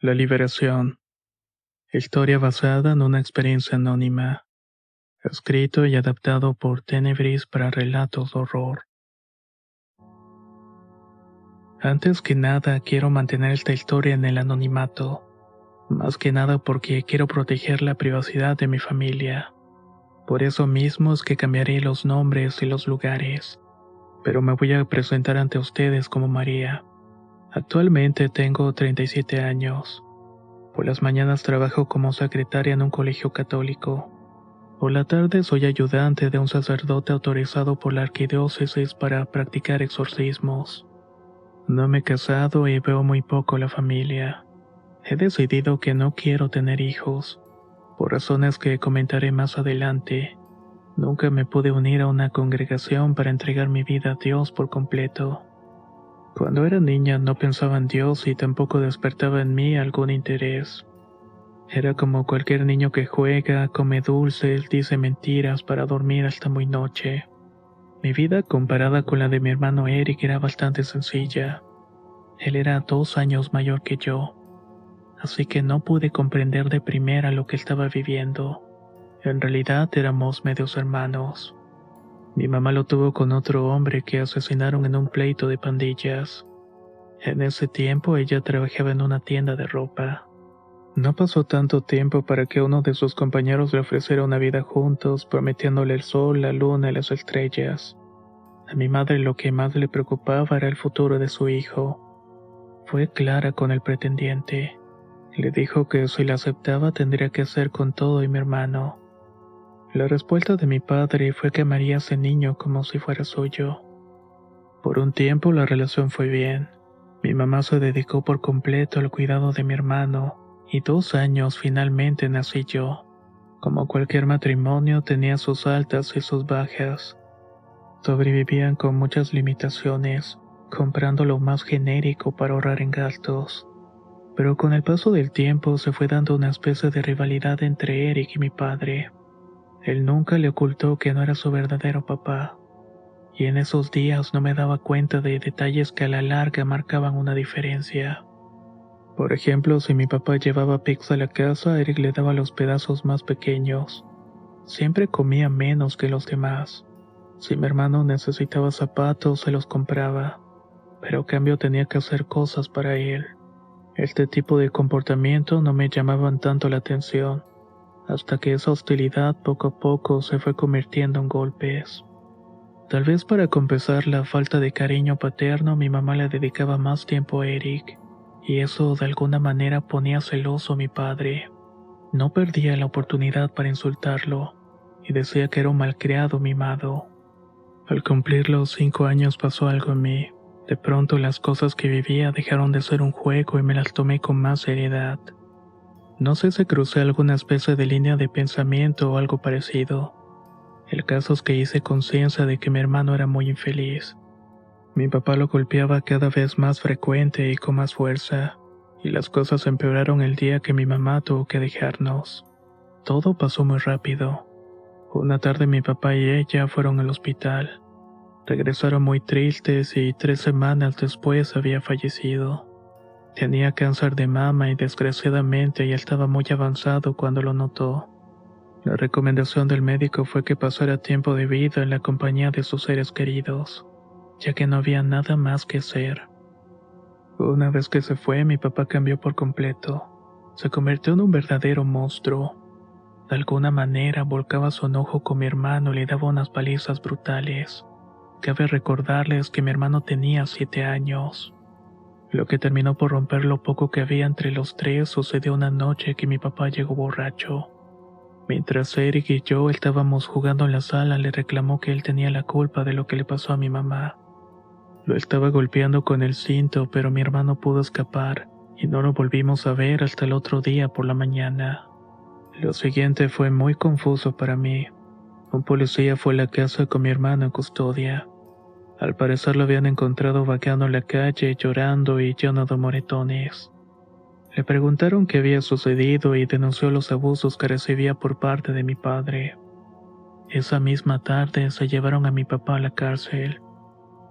La liberación. Historia basada en una experiencia anónima. Escrito y adaptado por Tenebris para relatos de horror. Antes que nada, quiero mantener esta historia en el anonimato. Más que nada porque quiero proteger la privacidad de mi familia. Por eso mismo es que cambiaré los nombres y los lugares. Pero me voy a presentar ante ustedes como María. Actualmente tengo 37 años. Por las mañanas trabajo como secretaria en un colegio católico. Por la tarde soy ayudante de un sacerdote autorizado por la arquidiócesis para practicar exorcismos. No me he casado y veo muy poco a la familia. He decidido que no quiero tener hijos, por razones que comentaré más adelante. Nunca me pude unir a una congregación para entregar mi vida a Dios por completo. Cuando era niña no pensaba en Dios y tampoco despertaba en mí algún interés. Era como cualquier niño que juega, come dulces, dice mentiras para dormir hasta muy noche. Mi vida comparada con la de mi hermano Eric era bastante sencilla. Él era 2 años mayor que yo, así que no pude comprender de primera lo que estaba viviendo. En realidad éramos medios hermanos. Mi mamá lo tuvo con otro hombre que asesinaron en un pleito de pandillas. En ese tiempo ella trabajaba en una tienda de ropa. No pasó tanto tiempo para que uno de sus compañeros le ofreciera una vida juntos, prometiéndole el sol, la luna y las estrellas. A mi madre lo que más le preocupaba era el futuro de su hijo. Fue clara con el pretendiente. Le dijo que si la aceptaba tendría que hacer con todo y mi hermano. La respuesta de mi padre fue que amaría a ese niño como si fuera suyo. Por un tiempo la relación fue bien. Mi mamá se dedicó por completo al cuidado de mi hermano, y 2 años finalmente nací yo. Como cualquier matrimonio tenía sus altas y sus bajas. Sobrevivían con muchas limitaciones, comprando lo más genérico para ahorrar en gastos. Pero con el paso del tiempo se fue dando una especie de rivalidad entre Eric y mi padre. Él nunca le ocultó que no era su verdadero papá. Y en esos días no me daba cuenta de detalles que a la larga marcaban una diferencia. Por ejemplo, si mi papá llevaba pizza a la casa, Eric le daba los pedazos más pequeños. Siempre comía menos que los demás. Si mi hermano necesitaba zapatos, se los compraba, pero a cambio tenía que hacer cosas para él. Este tipo de comportamiento no me llamaban tanto la atención, hasta que esa hostilidad poco a poco se fue convirtiendo en golpes. Tal vez para compensar la falta de cariño paterno, mi mamá le dedicaba más tiempo a Eric, y eso de alguna manera ponía celoso a mi padre. No perdía la oportunidad para insultarlo, y decía que era un malcriado mimado. Al cumplir los 5 años pasó algo en mí. De pronto las cosas que vivía dejaron de ser un juego y me las tomé con más seriedad. No sé si crucé alguna especie de línea de pensamiento o algo parecido. El caso es que hice conciencia de que mi hermano era muy infeliz. Mi papá lo golpeaba cada vez más frecuente y con más fuerza, y las cosas empeoraron el día que mi mamá tuvo que dejarnos. Todo pasó muy rápido. Una tarde mi papá y ella fueron al hospital. Regresaron muy tristes y 3 semanas después había fallecido. Tenía cáncer de mama y desgraciadamente ya estaba muy avanzado cuando lo notó. La recomendación del médico fue que pasara tiempo de vida en la compañía de sus seres queridos, ya que no había nada más que hacer. Una vez que se fue, mi papá cambió por completo. Se convirtió en un verdadero monstruo. De alguna manera volcaba su enojo con mi hermano y le daba unas palizas brutales. Cabe recordarles que mi hermano tenía 7 años. Lo que terminó por romper lo poco que había entre los tres sucedió una noche que mi papá llegó borracho. Mientras Eric y yo estábamos jugando en la sala, le reclamó que él tenía la culpa de lo que le pasó a mi mamá. Lo estaba golpeando con el cinto, pero mi hermano pudo escapar y no lo volvimos a ver hasta el otro día por la mañana. Lo siguiente fue muy confuso para mí. Un policía fue a la casa con mi hermano en custodia. Al parecer lo habían encontrado vagando en la calle, llorando y lleno de moretones. Le preguntaron qué había sucedido y denunció los abusos que recibía por parte de mi padre. Esa misma tarde se llevaron a mi papá a la cárcel.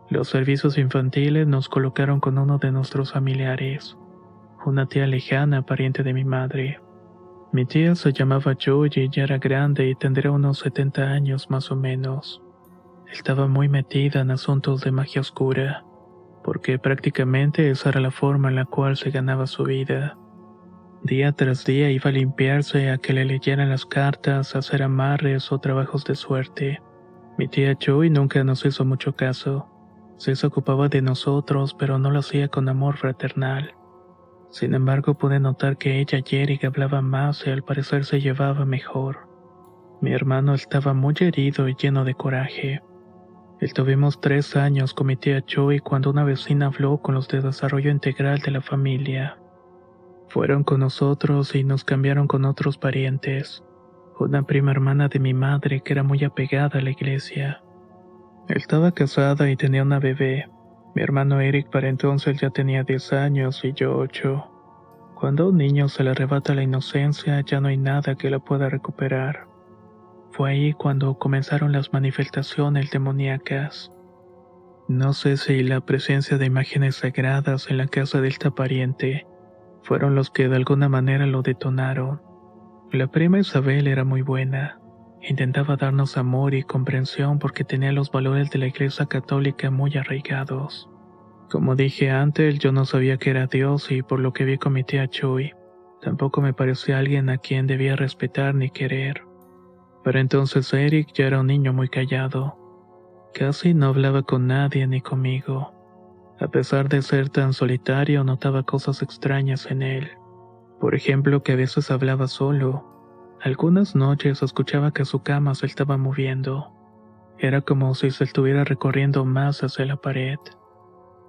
Los servicios infantiles nos colocaron con uno de nuestros familiares. una tía lejana, pariente de mi madre. Mi tía se llamaba Joy y ya era grande y tendría unos 70 años más o menos. Estaba muy metida en asuntos de magia oscura, porque prácticamente esa era la forma en la cual se ganaba su vida. Día tras día iba a limpiarse, a que le leyeran las cartas, a hacer amarres o trabajos de suerte. Mi tía Joy nunca nos hizo mucho caso. Sí se ocupaba de nosotros, pero no lo hacía con amor fraternal. Sin embargo, pude notar que ella y Eric hablaban más y al parecer se llevaba mejor. Mi hermano estaba muy herido y lleno de coraje. Estuvimos 3 años con mi tía Joy cuando una vecina habló con los de desarrollo integral de la familia. Fueron con nosotros y nos cambiaron con otros parientes. Una prima hermana de mi madre que era muy apegada a la iglesia. Estaba casada y tenía una bebé. Mi hermano Eric para entonces ya tenía 10 años y yo 8. Cuando a un niño se le arrebata la inocencia, ya no hay nada que la pueda recuperar. Fue ahí cuando comenzaron las manifestaciones demoníacas. No sé si la presencia de imágenes sagradas en la casa de esta pariente fueron los que de alguna manera lo detonaron. La prima Isabel era muy buena. Intentaba darnos amor y comprensión porque tenía los valores de la Iglesia Católica muy arraigados. Como dije antes, yo no sabía que era Dios y por lo que vi con mi tía Joy, tampoco me parecía alguien a quien debía respetar ni querer. Pero entonces Eric ya era un niño muy callado. Casi no hablaba con nadie ni conmigo. A pesar de ser tan solitario, notaba cosas extrañas en él. Por ejemplo, que a veces hablaba solo. Algunas noches escuchaba que su cama se estaba moviendo. Era como si se estuviera recorriendo más hacia la pared.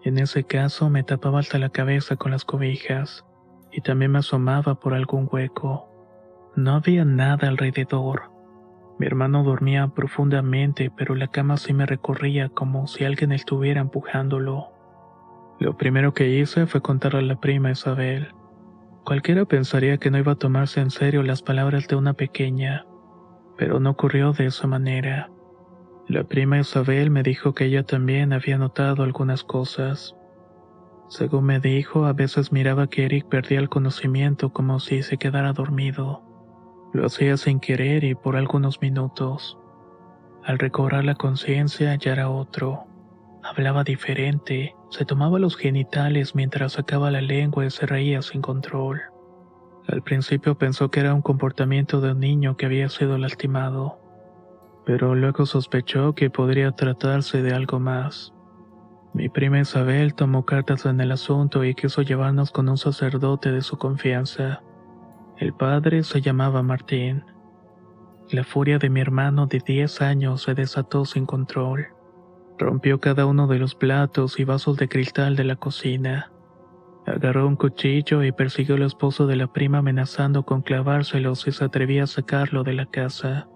En ese caso me tapaba hasta la cabeza con las cobijas, y también me asomaba por algún hueco. No había nada alrededor. Mi hermano dormía profundamente, pero la cama sí me recorría como si alguien estuviera empujándolo. Lo primero que hice fue contarle a la prima Isabel. Cualquiera pensaría que no iba a tomarse en serio las palabras de una pequeña, pero no ocurrió de esa manera. La prima Isabel me dijo que ella también había notado algunas cosas. Según me dijo, a veces miraba que Eric perdía el conocimiento como si se quedara dormido. Lo hacía sin querer y por algunos minutos. Al recobrar la conciencia ya era otro. Hablaba diferente, se tomaba los genitales mientras sacaba la lengua y se reía sin control. Al principio pensó que era un comportamiento de un niño que había sido lastimado, pero luego sospechó que podría tratarse de algo más. Mi prima Isabel tomó cartas en el asunto y quiso llevarnos con un sacerdote de su confianza. El padre se llamaba Martín. La furia de mi hermano de 10 años se desató sin control. Rompió cada uno de los platos y vasos de cristal de la cocina. Agarró un cuchillo y persiguió al esposo de la prima amenazando con clavárselo si se atrevía a sacarlo de la casa.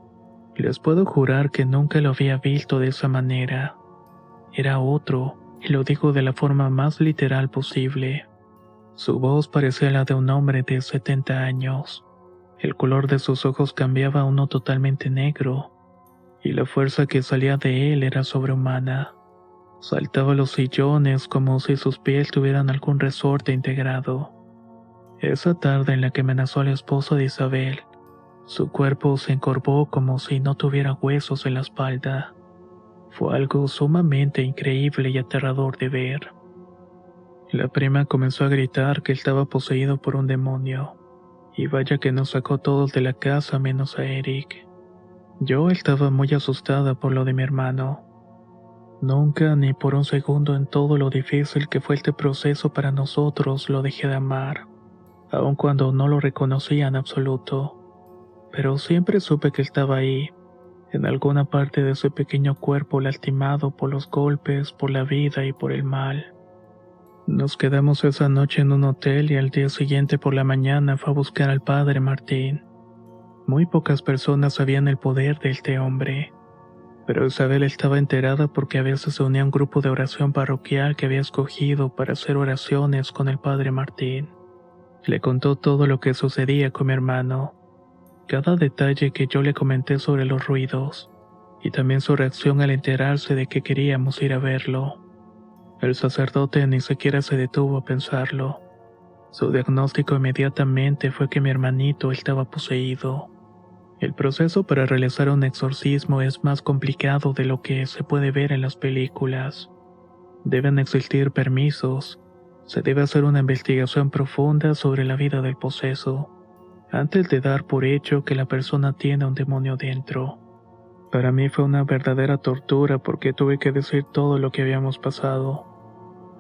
Les puedo jurar que nunca lo había visto de esa manera. Era otro, y lo digo de la forma más literal posible. Su voz parecía la de un hombre de 70 años. El color de sus ojos cambiaba a uno totalmente negro, y la fuerza que salía de él era sobrehumana. Saltaba los sillones como si sus pies tuvieran algún resorte integrado. Esa tarde en la que amenazó al esposo de Isabel, su cuerpo se encorvó como si no tuviera huesos en la espalda. Fue algo sumamente increíble y aterrador de ver. La prima comenzó a gritar que estaba poseído por un demonio, y vaya que nos sacó todos de la casa menos a Eric. Yo estaba muy asustada por lo de mi hermano. Nunca ni por un segundo en todo lo difícil que fue este proceso para nosotros lo dejé de amar, aun cuando no lo reconocía en absoluto. Pero siempre supe que estaba ahí, en alguna parte de ese pequeño cuerpo lastimado por los golpes, por la vida y por el mal. Nos quedamos esa noche en un hotel y al día siguiente por la mañana fue a buscar al padre Martín. Muy pocas personas sabían el poder de este hombre, pero Isabel estaba enterada porque a veces se unía a un grupo de oración parroquial que había escogido para hacer oraciones con el padre Martín. Le contó todo lo que sucedía con mi hermano, cada detalle que yo le comenté sobre los ruidos, y también su reacción al enterarse de que queríamos ir a verlo. El sacerdote ni siquiera se detuvo a pensarlo. Su diagnóstico inmediatamente fue que mi hermanito estaba poseído. El proceso para realizar un exorcismo es más complicado de lo que se puede ver en las películas. Deben existir permisos. Se debe hacer una investigación profunda sobre la vida del poseso, antes de dar por hecho que la persona tiene un demonio dentro. Para mí fue una verdadera tortura porque tuve que decir todo lo que habíamos pasado.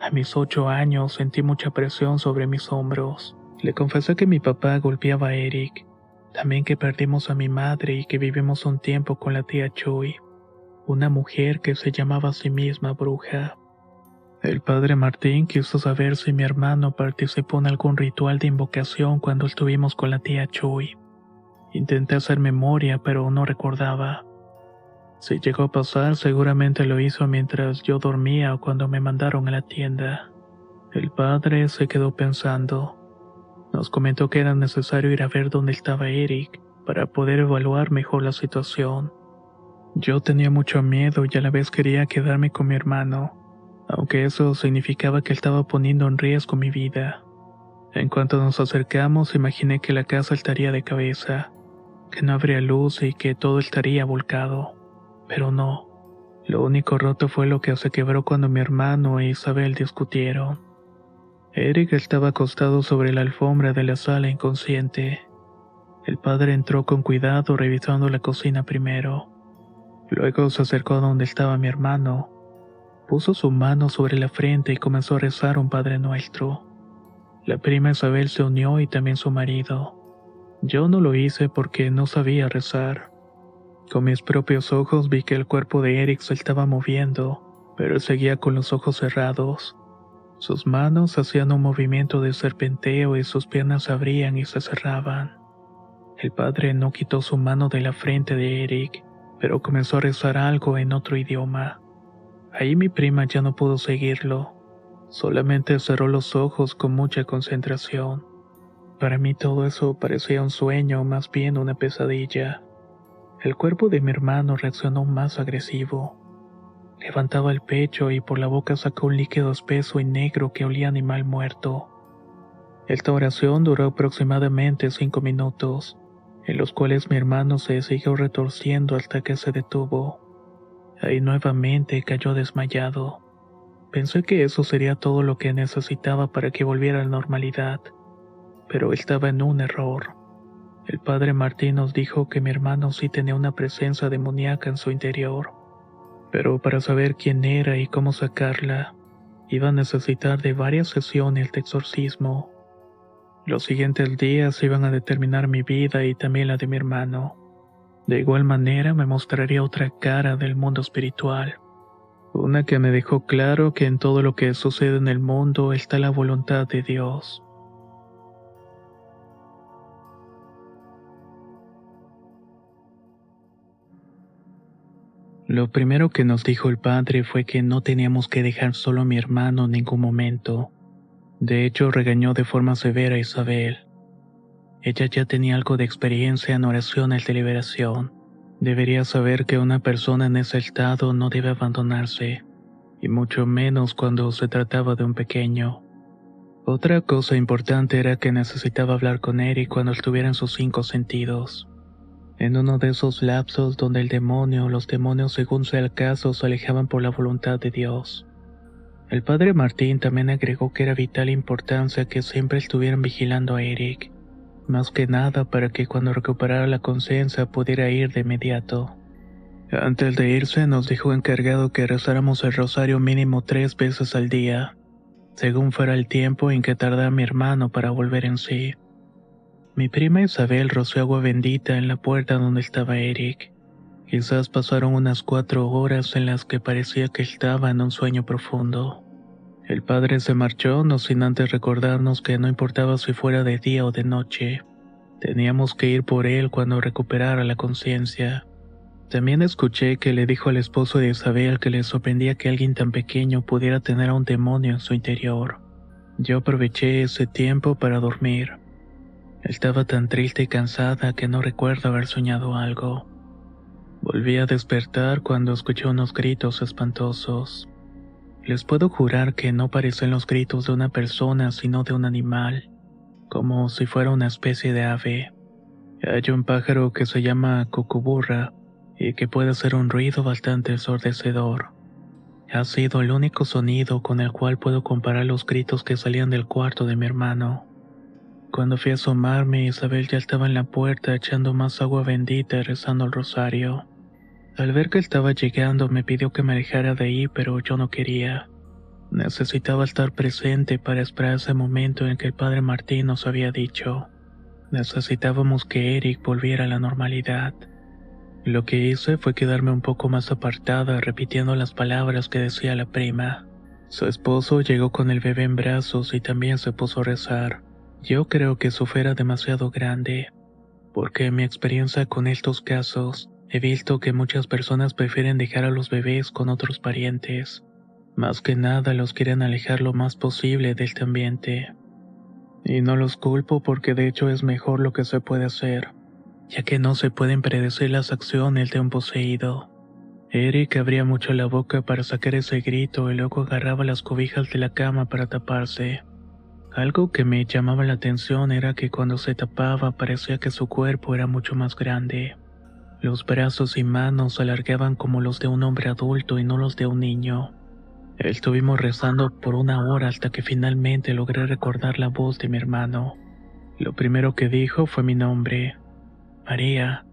A mis 8 años sentí mucha presión sobre mis hombros. Le confesé que mi papá golpeaba a Eric, también que perdimos a mi madre y que vivimos un tiempo con la tía Chuy, una mujer que se llamaba a sí misma bruja. El padre Martín quiso saber si mi hermano participó en algún ritual de invocación cuando estuvimos con la tía Chuy. Intenté hacer memoria, pero no recordaba. Si llegó a pasar, seguramente lo hizo mientras yo dormía o cuando me mandaron a la tienda. El padre se quedó pensando. Nos comentó que era necesario ir a ver dónde estaba Eric para poder evaluar mejor la situación. Yo tenía mucho miedo y a la vez quería quedarme con mi hermano, aunque eso significaba que estaba poniendo en riesgo mi vida. En cuanto nos acercamos, imaginé que la casa estaría de cabeza, que no habría luz y que todo estaría volcado. Pero no. Lo único roto fue lo que se quebró cuando mi hermano e Isabel discutieron. Eric estaba acostado sobre la alfombra de la sala inconsciente. El padre entró con cuidado revisando la cocina primero. Luego se acercó a donde estaba mi hermano. Puso su mano sobre la frente y comenzó a rezar un Padre Nuestro. La prima Isabel se unió y también su marido. Yo no lo hice porque no sabía rezar. Con mis propios ojos vi que el cuerpo de Eric se estaba moviendo, pero él seguía con los ojos cerrados. Sus manos hacían un movimiento de serpenteo y sus piernas se abrían y se cerraban. El padre no quitó su mano de la frente de Eric, pero comenzó a rezar algo en otro idioma. Ahí mi prima ya no pudo seguirlo. Solamente cerró los ojos con mucha concentración. Para mí todo eso parecía un sueño o más bien una pesadilla. El cuerpo de mi hermano reaccionó más agresivo. Levantaba el pecho y por la boca sacó un líquido espeso y negro que olía a animal muerto. Esta oración duró aproximadamente 5 minutos, en los cuales mi hermano se siguió retorciendo hasta que se detuvo. Ahí nuevamente cayó desmayado. Pensé que eso sería todo lo que necesitaba para que volviera a la normalidad, pero estaba en un error. El padre Martín nos dijo que mi hermano sí tenía una presencia demoníaca en su interior, pero para saber quién era y cómo sacarla, iba a necesitar de varias sesiones de exorcismo. Los siguientes días iban a determinar mi vida y también la de mi hermano. De igual manera me mostraría otra cara del mundo espiritual, una que me dejó claro que en todo lo que sucede en el mundo está la voluntad de Dios. Lo primero que nos dijo el padre fue que no teníamos que dejar solo a mi hermano en ningún momento. De hecho, regañó de forma severa a Isabel. Ella ya tenía algo de experiencia en oraciones de liberación. Debería saber que una persona en ese estado no debe abandonarse, y mucho menos cuando se trataba de un pequeño. Otra cosa importante era que necesitaba hablar con Eric cuando estuviera en sus 5 sentidos. En uno de esos lapsos donde el demonio o los demonios según sea el caso se alejaban por la voluntad de Dios. El padre Martín también agregó que era vital importancia que siempre estuvieran vigilando a Eric, más que nada para que cuando recuperara la conciencia pudiera ir de inmediato. Antes de irse nos dejó encargado que rezáramos el rosario mínimo 3 veces al día, según fuera el tiempo en que tardara mi hermano para volver en sí. Mi prima Isabel roció agua bendita en la puerta donde estaba Eric. Quizás pasaron unas 4 horas en las que parecía que estaba en un sueño profundo. El padre se marchó, no sin antes recordarnos que no importaba si fuera de día o de noche. Teníamos que ir por él cuando recuperara la conciencia. También escuché que le dijo al esposo de Isabel que le sorprendía que alguien tan pequeño pudiera tener a un demonio en su interior. Yo aproveché ese tiempo para dormir. Estaba tan triste y cansada que no recuerdo haber soñado algo. Volví a despertar cuando escuché unos gritos espantosos. Les puedo jurar que no parecían los gritos de una persona sino de un animal. como si fuera una especie de ave. Hay un pájaro que se llama cucuburra y que puede hacer un ruido bastante ensordecedor. Ha sido el único sonido con el cual puedo comparar los gritos que salían del cuarto de mi hermano. Cuando fui a asomarme, Isabel ya estaba en la puerta echando más agua bendita y rezando el rosario. Al ver que estaba llegando, me pidió que me alejara de ahí, pero yo no quería. Necesitaba estar presente para esperar ese momento en que el padre Martín nos había dicho. Necesitábamos que Eric volviera a la normalidad. Lo que hice fue quedarme un poco más apartada, repitiendo las palabras que decía la prima. Su esposo llegó con el bebé en brazos y también se puso a rezar. Yo creo que su fe era demasiado grande, porque en mi experiencia con estos casos, he visto que muchas personas prefieren dejar a los bebés con otros parientes. Más que nada los quieren alejar lo más posible de este ambiente. Y no los culpo porque de hecho es mejor lo que se puede hacer, ya que no se pueden predecir las acciones de un poseído. Eric abría mucho la boca para sacar ese grito y luego agarraba las cobijas de la cama para taparse. Algo que me llamaba la atención era que cuando se tapaba parecía que su cuerpo era mucho más grande. Los brazos y manos se alargaban como los de un hombre adulto y no los de un niño. Estuvimos rezando por 1 hora hasta que finalmente logré recordar la voz de mi hermano. Lo primero que dijo fue mi nombre. María,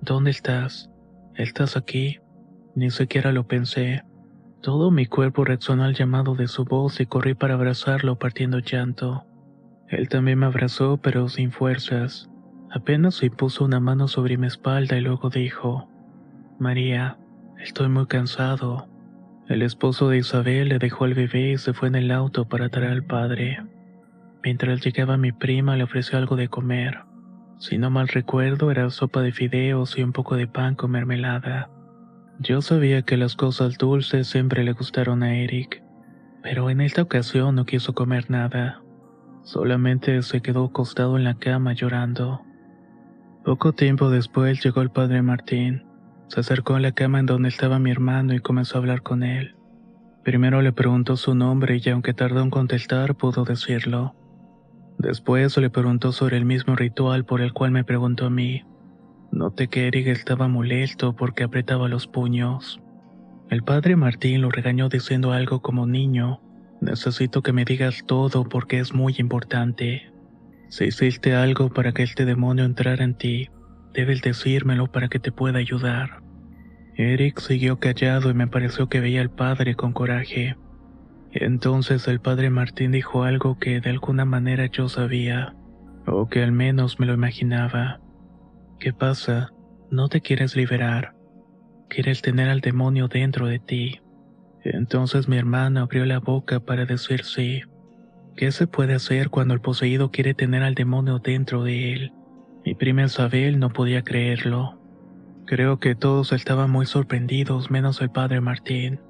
¿dónde estás? ¿Estás aquí? Ni siquiera lo pensé. Todo mi cuerpo reaccionó al llamado de su voz y corrí para abrazarlo partiendo llanto. Él también me abrazó, pero sin fuerzas. Apenas se puso una mano sobre mi espalda y luego dijo, María, estoy muy cansado. El esposo de Isabel le dejó al bebé y se fue en el auto para traer al padre. Mientras llegaba mi prima le ofreció algo de comer. Si no mal recuerdo era sopa de fideos y un poco de pan con mermelada. Yo sabía que las cosas dulces siempre le gustaron a Eric, pero en esta ocasión no quiso comer nada. Solamente se quedó acostado en la cama llorando. Poco tiempo después llegó el padre Martín. Se acercó a la cama en donde estaba mi hermano y comenzó a hablar con él. Primero le preguntó su nombre y aunque tardó en contestar pudo decirlo. Después le preguntó sobre el mismo ritual por el cual me preguntó a mí. Noté que Eric estaba molesto porque apretaba los puños. El padre Martín lo regañó diciendo algo como niño, necesito que me digas todo porque es muy importante. Si hiciste algo para que este demonio entrara en ti, debes decírmelo para que te pueda ayudar. Eric siguió callado y me pareció que veía al padre con coraje. Entonces el padre Martín dijo algo que de alguna manera yo sabía, o que al menos me lo imaginaba. ¿Qué pasa? ¿No te quieres liberar? ¿Quieres tener al demonio dentro de ti? Entonces mi hermana abrió la boca para decir sí. ¿Qué se puede hacer cuando el poseído quiere tener al demonio dentro de él? Mi prima Isabel no podía creerlo. Creo que todos estaban muy sorprendidos menos el padre Martín.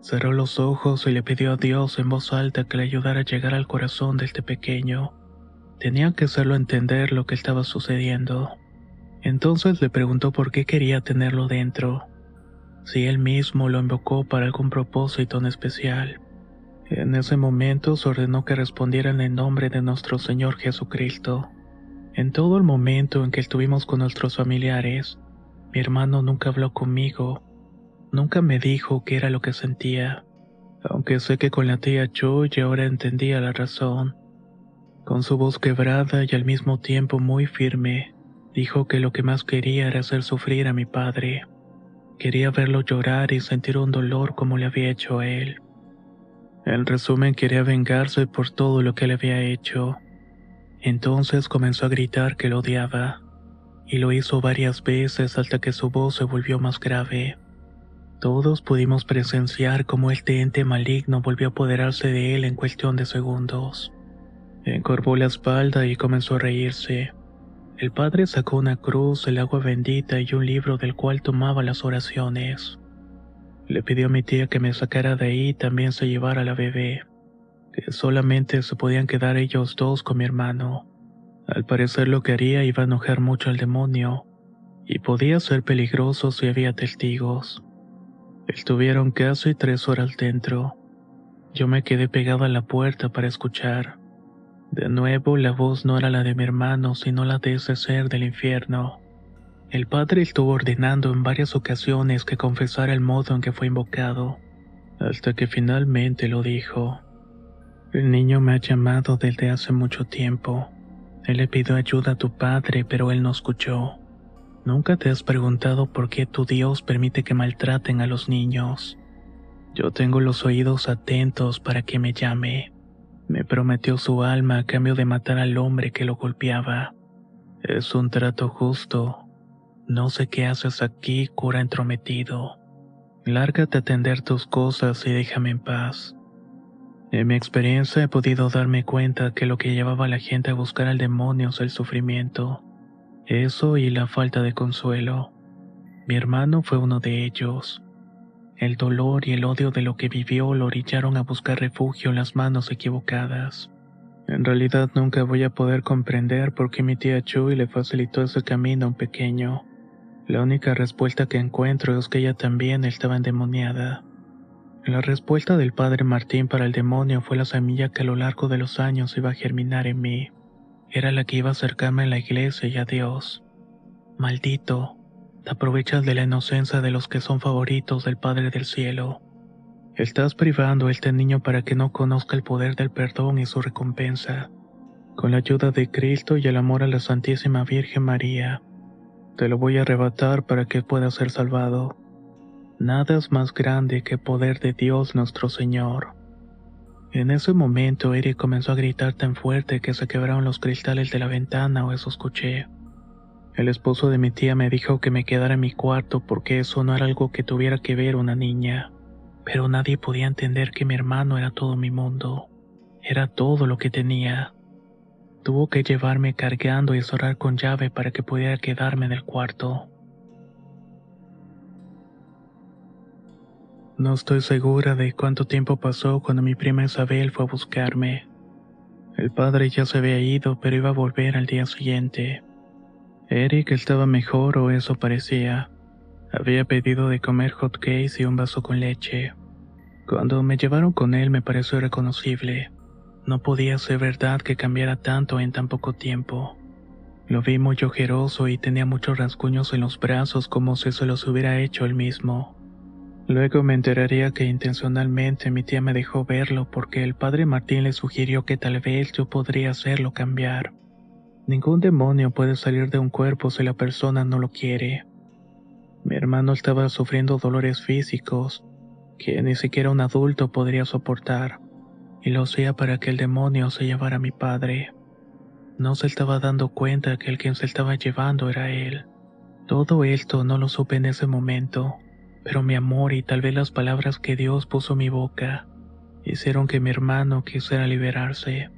Cerró los ojos y le pidió a Dios en voz alta que le ayudara a llegar al corazón de este pequeño. Tenía que hacerlo entender lo que estaba sucediendo. Entonces le preguntó por qué quería tenerlo dentro, si él mismo lo invocó para algún propósito en especial. En ese momento se ordenó que respondiera en el nombre de nuestro Señor Jesucristo. En todo el momento en que estuvimos con nuestros familiares, mi hermano nunca habló conmigo, nunca me dijo qué era lo que sentía, aunque sé que con la tía Joy ahora entendía la razón. Con su voz quebrada y al mismo tiempo muy firme, dijo que lo que más quería era hacer sufrir a mi padre. Quería verlo llorar y sentir un dolor como le había hecho a él. En resumen, quería vengarse por todo lo que le había hecho. Entonces comenzó a gritar que lo odiaba, y lo hizo varias veces hasta que su voz se volvió más grave. Todos pudimos presenciar cómo este ente maligno volvió a apoderarse de él en cuestión de segundos. Encorvó la espalda y comenzó a reírse. El padre sacó una cruz, el agua bendita y un libro del cual tomaba las oraciones. Le pidió a mi tía que me sacara de ahí y también se llevara a la bebé, que solamente se podían quedar ellos dos con mi hermano. Al parecer lo que haría iba a enojar mucho al demonio, y podía ser peligroso si había testigos. Estuvieron casi 3 horas dentro. Yo me quedé pegado a la puerta para escuchar. De nuevo, la voz no era la de mi hermano, sino la de ese ser del infierno. El padre estuvo ordenando en varias ocasiones que confesara el modo en que fue invocado, hasta que finalmente lo dijo. El niño me ha llamado desde hace mucho tiempo. Él le pidió ayuda a tu padre, pero él no escuchó. ¿Nunca te has preguntado por qué tu Dios permite que maltraten a los niños? Yo tengo los oídos atentos para que me llame. Me prometió su alma a cambio de matar al hombre que lo golpeaba. Es un trato justo. No sé qué haces aquí, cura entrometido. Lárgate a atender tus cosas y déjame en paz. En mi experiencia he podido darme cuenta que lo que llevaba a la gente a buscar al demonio es el sufrimiento. Eso y la falta de consuelo. Mi hermano fue uno de ellos. El dolor y el odio de lo que vivió lo orillaron a buscar refugio en las manos equivocadas. En realidad nunca voy a poder comprender por qué mi tía Chuy le facilitó ese camino a un pequeño. La única respuesta que encuentro es que ella también estaba endemoniada. La respuesta del padre Martín para el demonio fue la semilla que a lo largo de los años iba a germinar en mí. Era la que iba a acercarme a la iglesia y a Dios. Maldito, te aprovechas de la inocencia de los que son favoritos del Padre del Cielo. Estás privando a este niño para que no conozca el poder del perdón y su recompensa. Con la ayuda de Cristo y el amor a la Santísima Virgen María, te lo voy a arrebatar para que pueda ser salvado. Nada es más grande que el poder de Dios nuestro Señor. En ese momento Eric comenzó a gritar tan fuerte que se quebraron los cristales de la ventana, o eso escuché. El esposo de mi tía me dijo que me quedara en mi cuarto porque eso no era algo que tuviera que ver una niña. Pero nadie podía entender que mi hermano era todo mi mundo. Era todo lo que tenía. Tuvo que llevarme cargando y cerrar con llave para que pudiera quedarme en el cuarto. No estoy segura de cuánto tiempo pasó cuando mi prima Isabel fue a buscarme. El padre ya se había ido, pero iba a volver al día siguiente. Eric estaba mejor, o eso parecía. Había pedido de comer hot cakes y un vaso con leche. Cuando me llevaron con él me pareció irreconocible. No podía ser verdad que cambiara tanto en tan poco tiempo. Lo vi muy ojeroso y tenía muchos rasguños en los brazos como si se los hubiera hecho él mismo. Luego me enteraría que intencionalmente mi tía me dejó verlo porque el padre Martín le sugirió que tal vez yo podría hacerlo cambiar. Ningún demonio puede salir de un cuerpo si la persona no lo quiere. Mi hermano estaba sufriendo dolores físicos que ni siquiera un adulto podría soportar, y lo hacía para que el demonio se llevara a mi padre. No se estaba dando cuenta que el quien se estaba llevando era él. Todo esto no lo supe en ese momento, pero mi amor y tal vez las palabras que Dios puso en mi boca hicieron que mi hermano quisiera liberarse.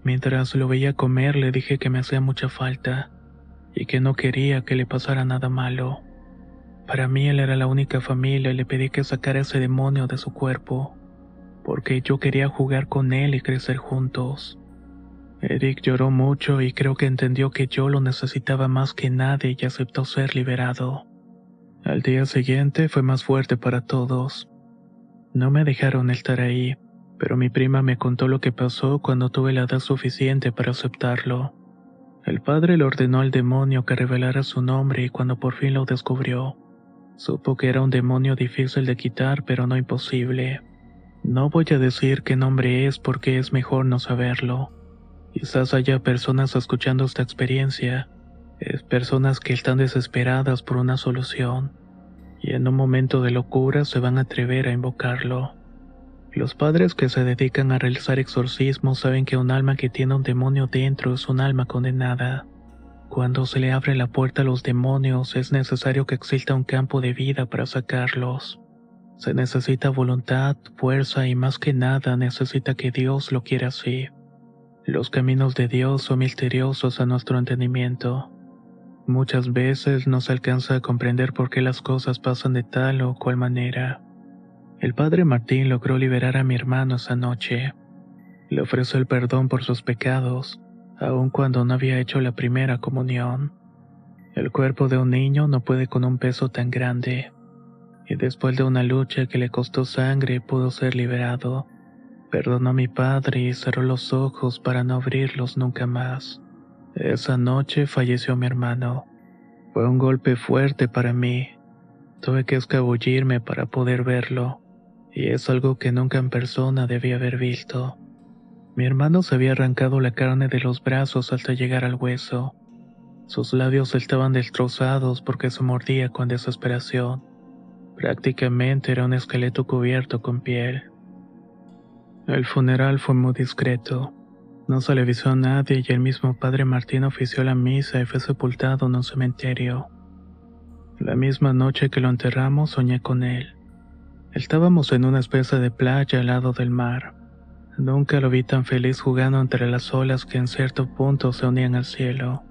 Mientras lo veía comer le dije que me hacía mucha falta y que no quería que le pasara nada malo. Para mí él era la única familia y le pedí que sacara ese demonio de su cuerpo, porque yo quería jugar con él y crecer juntos. Eric lloró mucho y creo que entendió que yo lo necesitaba más que nadie y aceptó ser liberado. Al día siguiente fue más fuerte para todos. No me dejaron estar ahí, pero mi prima me contó lo que pasó cuando tuve la edad suficiente para aceptarlo. El padre le ordenó al demonio que revelara su nombre y cuando por fin lo descubrió, supo que era un demonio difícil de quitar pero no imposible. No voy a decir qué nombre es porque es mejor no saberlo. Quizás haya personas escuchando esta experiencia, personas que están desesperadas por una solución, y en un momento de locura se van a atrever a invocarlo. Los padres que se dedican a realizar exorcismos saben que un alma que tiene un demonio dentro es un alma condenada. Cuando se le abre la puerta a los demonios es necesario que exista un campo de vida para sacarlos. Se necesita voluntad, fuerza y más que nada necesita que Dios lo quiera así. Los caminos de Dios son misteriosos a nuestro entendimiento. Muchas veces no se alcanza a comprender por qué las cosas pasan de tal o cual manera. El padre Martín logró liberar a mi hermano esa noche. Le ofreció el perdón por sus pecados, aun cuando no había hecho la primera comunión. El cuerpo de un niño no puede con un peso tan grande, y después de una lucha que le costó sangre pudo ser liberado. Perdonó a mi padre y cerró los ojos para no abrirlos nunca más. Esa noche falleció mi hermano. Fue un golpe fuerte para mí. Tuve que escabullirme para poder verlo, y es algo que nunca en persona debí haber visto. Mi hermano se había arrancado la carne de los brazos hasta llegar al hueso. Sus labios estaban destrozados porque se mordía con desesperación. Prácticamente era un esqueleto cubierto con piel. El funeral fue muy discreto. No se le avisó a nadie y el mismo padre Martín ofició la misa y fue sepultado en un cementerio. La misma noche que lo enterramos soñé con él. Estábamos en una especie de playa al lado del mar. Nunca lo vi tan feliz jugando entre las olas que en cierto punto se unían al cielo.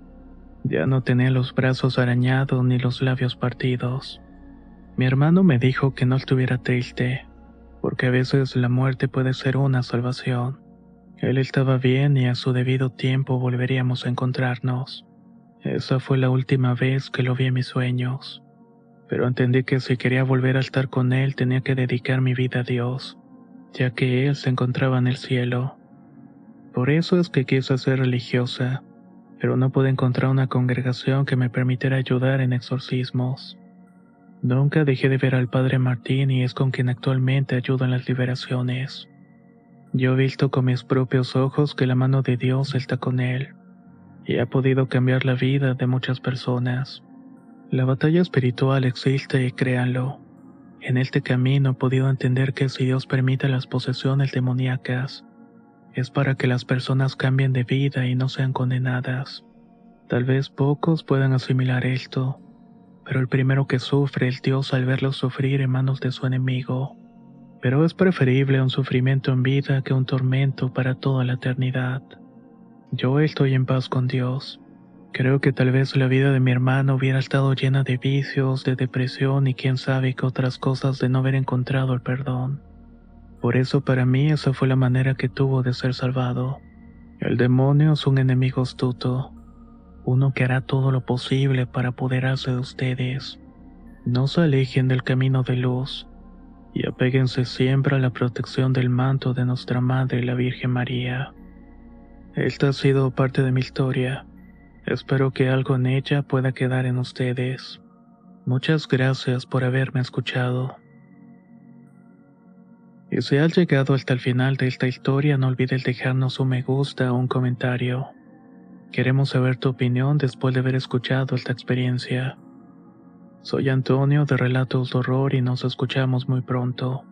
Ya no tenía los brazos arañados ni los labios partidos. Mi hermano me dijo que no estuviera triste, porque a veces la muerte puede ser una salvación. Él estaba bien y a su debido tiempo volveríamos a encontrarnos. Esa fue la última vez que lo vi en mis sueños. Pero entendí que si quería volver a estar con él tenía que dedicar mi vida a Dios, ya que él se encontraba en el cielo. Por eso es que quise ser religiosa, pero no pude encontrar una congregación que me permitiera ayudar en exorcismos. Nunca dejé de ver al padre Martín y es con quien actualmente ayudo en las liberaciones. Yo he visto con mis propios ojos que la mano de Dios está con él, y ha podido cambiar la vida de muchas personas. La batalla espiritual existe y créanlo. En este camino he podido entender que si Dios permite las posesiones demoníacas, es para que las personas cambien de vida y no sean condenadas. Tal vez pocos puedan asimilar esto, pero el primero que sufre es Dios al verlo sufrir en manos de su enemigo. Pero es preferible un sufrimiento en vida que un tormento para toda la eternidad. Yo estoy en paz con Dios. Creo que tal vez la vida de mi hermano hubiera estado llena de vicios, de depresión y quién sabe qué otras cosas de no haber encontrado el perdón. Por eso para mí esa fue la manera que tuvo de ser salvado. El demonio es un enemigo astuto, uno que hará todo lo posible para apoderarse de ustedes. No se alejen del camino de luz y apéguense siempre a la protección del manto de nuestra Madre la Virgen María. Esta ha sido parte de mi historia. Espero que algo en ella pueda quedar en ustedes. Muchas gracias por haberme escuchado. Y si has llegado hasta el final de esta historia, no olvides dejarnos un me gusta o un comentario. Queremos saber tu opinión después de haber escuchado esta experiencia. Soy Antonio de Relatos de Horror y nos escuchamos muy pronto.